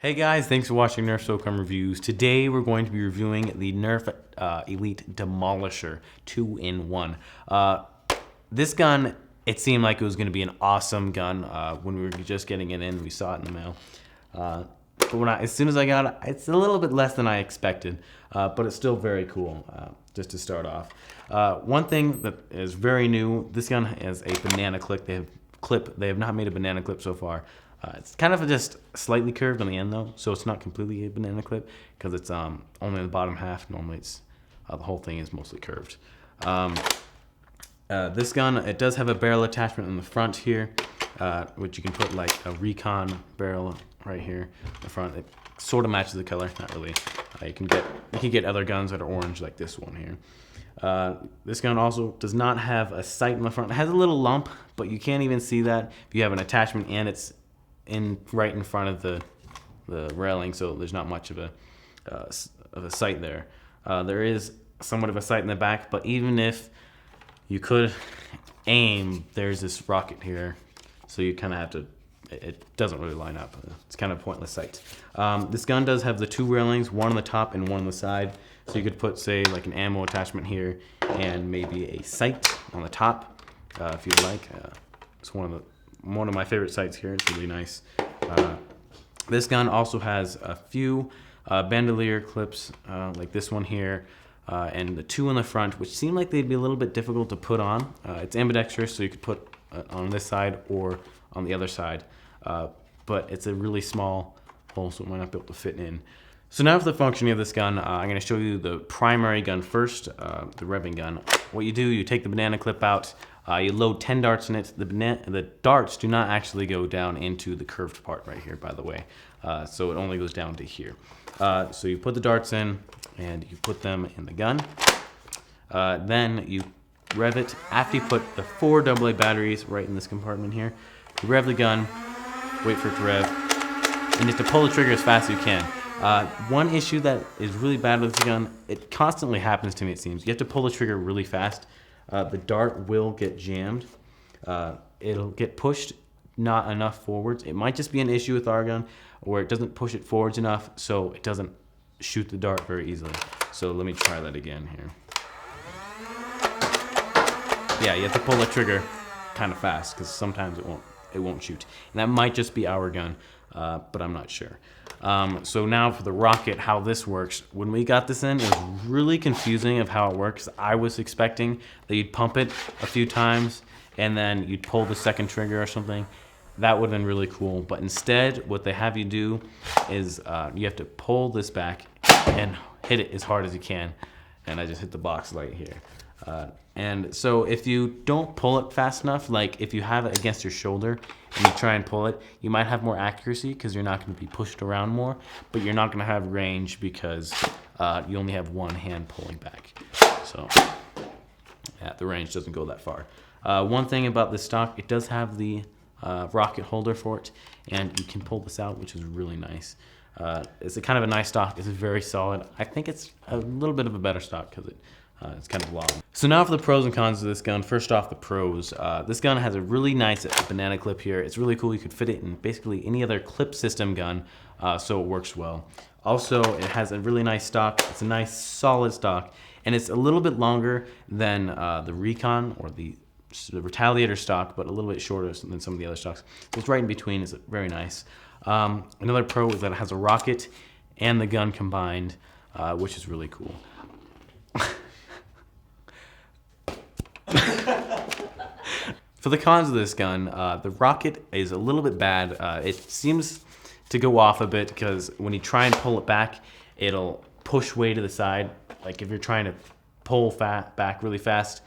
Hey guys, thanks for watching Nerf Socom reviews. Today we're going to be reviewing the Nerf Elite Demolisher 2-in-1. This gun, it seemed like it was going to be an awesome gun when we were just getting it in. We saw it in the mail. But as soon as I got it, it's a little bit less than I expected, but it's still very cool, just to start off. One thing that is very new, this gun has a banana clip. They have not made a banana clip so far. It's kind of just slightly curved on the end though, so it's not completely a banana clip because it's only the bottom half. Normally it's the whole thing is mostly curved. This gun, it does have a barrel attachment in the front here, which you can put like a recon barrel right here in the front. It sort of matches the color, not really. You can get other guns that are orange like this one here. This gun also does not have a sight in the front. It has a little lump, but you can't even see that if you have an attachment and it's right in front of the railing, so there's not much of a sight there. There is somewhat of a sight in the back, but even if you could aim, there's this rocket here, so you kind of have to. It doesn't really line up. It's kind of a pointless sight. This gun does have the two railings, one on the top and one on the side, so you could put, say, like an ammo attachment here and maybe a sight on the top if you'd like. It's one of my favorite sights here. It's really nice. This gun also has a few bandolier clips like this one here and the two in the front, which seem like they'd be a little bit difficult to put on. It's ambidextrous, so you could put on this side or on the other side, but it's a really small hole, so it might not be able to fit in. So now for the functioning of this gun, I'm going to show you the primary gun first, the revving gun. What you do, you take the banana clip out, you load 10 darts in it. The darts do not actually go down into the curved part right here, by the way. So it only goes down to here. So you put the darts in and you put them in the gun. Then you rev it. After you put the 4 AA batteries right in this compartment here, you rev the gun, wait for it to rev, and you have to pull the trigger as fast as you can. One issue that is really bad with this gun, it constantly happens to me it seems. You have to pull the trigger really fast. The dart will get jammed. It'll get pushed not enough forwards. It might just be an issue with our gun where it doesn't push it forwards enough, so it doesn't shoot the dart very easily. So let me try that again here. Yeah, you have to pull the trigger kind of fast because sometimes it won't shoot. And that might just be our gun, but I'm not sure. So now for the rocket, how this works. When we got this in, it was really confusing of how it works. I was expecting that you'd pump it a few times and then you'd pull the second trigger or something. That would have been really cool. But instead, what they have you do is you have to pull this back and hit it as hard as you can. And I just hit the box light here. And so if you don't pull it fast enough, like if you have it against your shoulder and you try and pull it, you might have more accuracy because you're not going to be pushed around more, but you're not going to have range because you only have one hand pulling back. So yeah, the range doesn't go that far. One thing about this stock, it does have the rocket holder for it, and you can pull this out, which is really nice. It's a kind of a nice stock. It's very solid. I think it's a little bit of a better stock because it's kind of long. So now for the pros and cons of this gun. First off, the pros. This gun has a really nice banana clip here. It's really cool. You could fit it in basically any other clip system gun, so it works well. Also, it has a really nice stock. It's a nice solid stock, and it's a little bit longer than the Recon or the Retaliator stock, but a little bit shorter than some of the other stocks. So it's right in between. It's very nice. Another pro is that it has a rocket and the gun combined, which is really cool. For the cons of this gun, the rocket is a little bit bad. It seems to go off a bit because when you try and pull it back, it'll push way to the side. Like if you're trying to pull back really fast,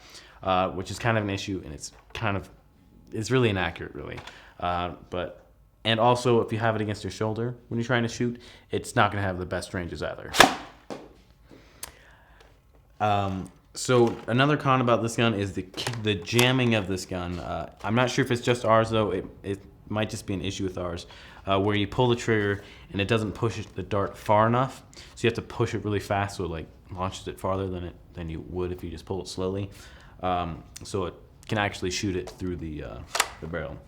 which is kind of an issue, and it's really inaccurate, really. And also if you have it against your shoulder when you're trying to shoot, it's not going to have the best ranges either. So another con about this gun is the jamming of this gun. I'm not sure if it's just ours though. It might just be an issue with ours, where you pull the trigger and it doesn't push the dart far enough. So you have to push it really fast, so it like launches it farther than you would if you just pull it slowly. So it can actually shoot it through the barrel.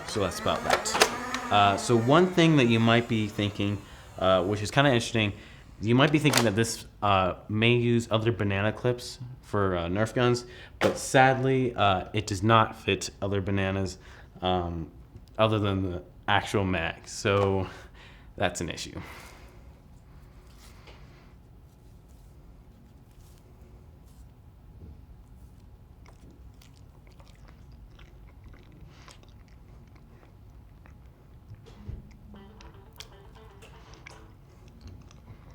So that's about that. So one thing that you might be thinking, which is kind of interesting, you might be thinking that this may use other banana clips for Nerf guns, but sadly it does not fit other bananas other than the actual mag. So that's an issue.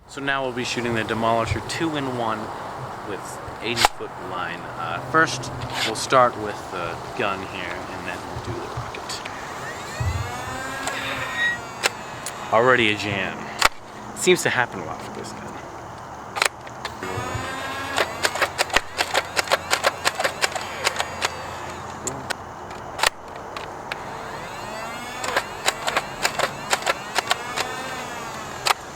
So now we'll be shooting the Demolisher 2-in-1 with 80-foot line. First, we'll start with the gun here, and then we'll do the rocket. Already a jam. Seems to happen a lot for this gun.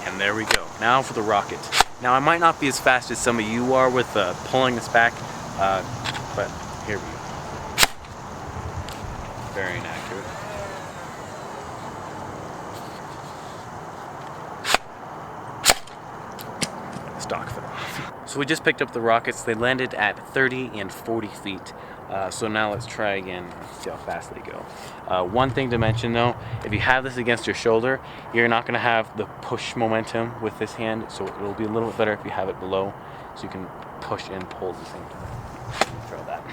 And there we go. Now for the rocket. Now I might not be as fast as some of you are with pulling this back, but here we go. Very inaccurate. Stock fell off. So we just picked up the rockets. They landed at 30 and 40 feet. So now let's try again and see how fast they go. One thing to mention though, if you have this against your shoulder, you're not going to have the push momentum with this hand, so it'll be a little bit better if you have it below, so you can push and pull at the same time. Throw that.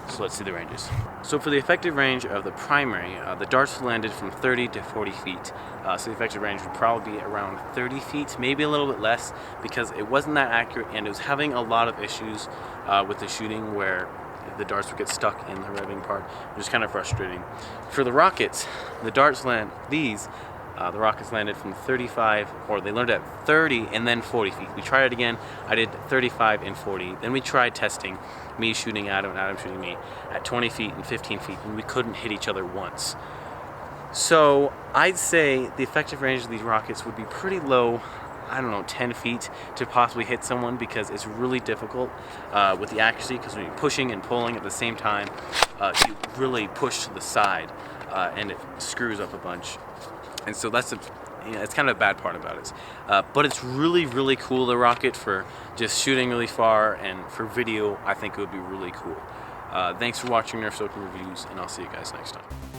So let's see the ranges. So for the effective range of the primary, the darts landed from 30 to 40 feet. So the effective range would probably be around 30 feet, maybe a little bit less, because it wasn't that accurate and it was having a lot of issues with the shooting where the darts would get stuck in the revving part, which is kind of frustrating. For the rockets, the darts land, the rockets landed from 35, or they landed at 30 and then 40 feet. We tried it again. I did 35 and 40. Then we tried testing, me shooting Adam and Adam shooting me at 20 feet and 15 feet, and we couldn't hit each other once. So I'd say the effective range of these rockets would be pretty low, I don't know, 10 feet to possibly hit someone, because it's really difficult with the accuracy, because when you're pushing and pulling at the same time, you really push to the side and it screws up a bunch. And so that's it's kind of a bad part about it. But it's really, really cool, the rocket, for just shooting really far, and for video, I think it would be really cool. Thanks for watching Nerf Socom Reviews, and I'll see you guys next time.